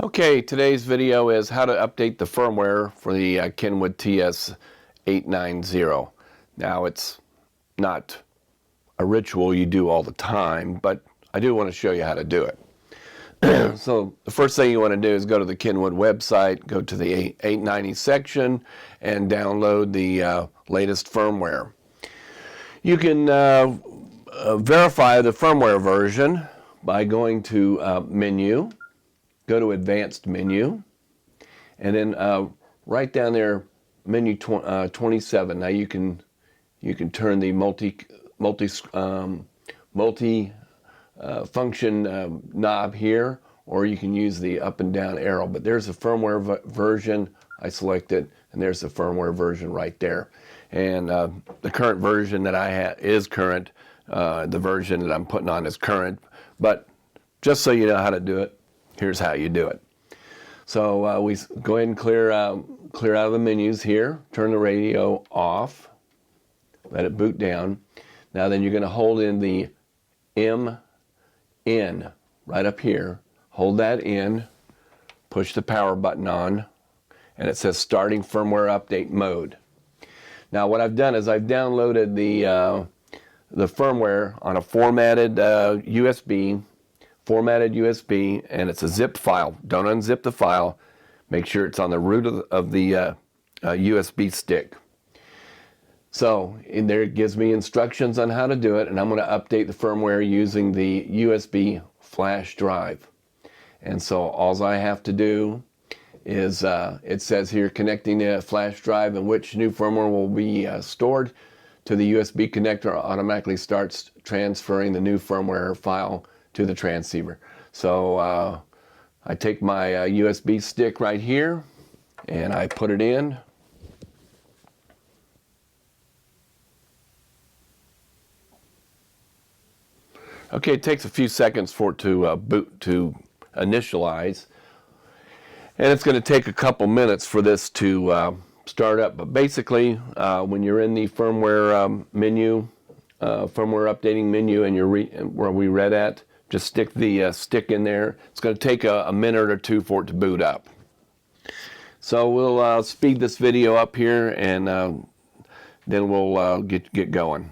Okay, today's video is how to update the firmware for the Kenwood TS-890. Now, it's not a ritual you do all the time, but I do want to show you how to do it. So the first thing you want to do is go to the Kenwood website, go to the 890 section, and download the latest firmware. You can verify the firmware version by going to Menu, go to Advanced Menu, and then right down there, Menu 27. Now you can turn the multi function knob here, or you can use the up and down arrow. But there's a firmware version. I select it, and there's the firmware version right there. And the current version that I have is current. The version that I'm putting on is current. But just so you know how to do it, here's how you do it. So we go ahead and clear out of the menus here. Turn the radio off. Let it boot down. Now then you're going to hold in the M in right up here. Hold that in. Push the power button on. And it says starting firmware update mode. Now what I've done is I've downloaded the firmware on a formatted USB, and it's a zip file. Don't unzip the file. Make sure it's on the root of the USB stick. So in there it gives me instructions on how to do it, and I'm going to update the firmware using the USB flash drive. And so all I have to do is, it says here connecting the flash drive, and which new firmware will be stored to the USB connector automatically starts transferring the new firmware file to the transceiver. So I take my USB stick right here and I put it in. Okay, it takes a few seconds for it to boot, to initialize, and it's going to take a couple minutes for this to start up. But basically, when you're in the firmware menu, firmware updating menu, and you're where we read at, just stick the stick in there. It's going to take a minute or two for it to boot up. So we'll speed this video up here, and then we'll get going.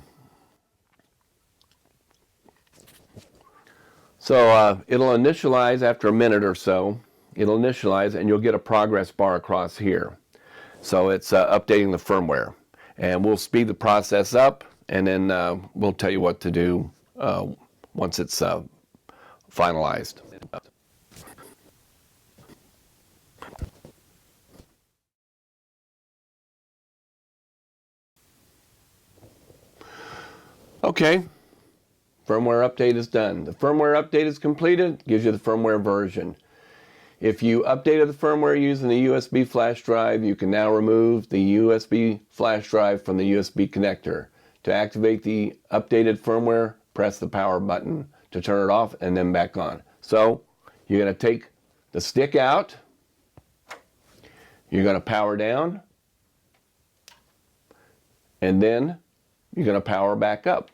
So it'll initialize after a minute or so. It'll initialize, and you'll get a progress bar across here. So it's updating the firmware. And we'll speed the process up, and then we'll tell you what to do once it's finalized. Okay, firmware update is done. The firmware update is completed, gives you the firmware version. If you updated the firmware using the USB flash drive, you can now remove the USB flash drive from the USB connector. To activate the updated firmware, press the power button to turn it off and then back on. So you're going to take the stick out, you're going to power down, and then you're going to power back up.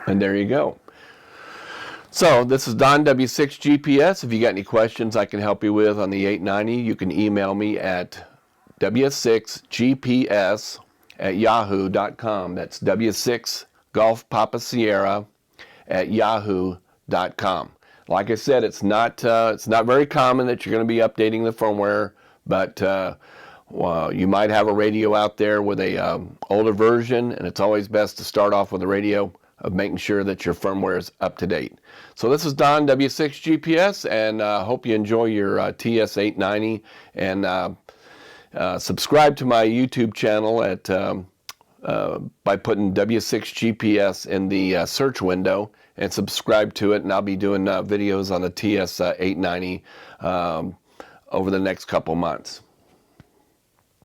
And there you go. So this is Don W6 GPS. If you got any questions I can help you with on the 890, you can email me at w6gps@yahoo.com. That's W6 Golf Papa Sierra @yahoo.com. Like I said, it's not very common that you're going to be updating the firmware, but well, you might have a radio out there with a older version, and it's always best to start off with a radio of making sure that your firmware is up to date. So this is Don W6 GPS, and hope you enjoy your TS-890, and subscribe to my YouTube channel at by putting W6 GPS in the search window, and subscribe to it, and I'll be doing videos on the TS-890 over the next couple months.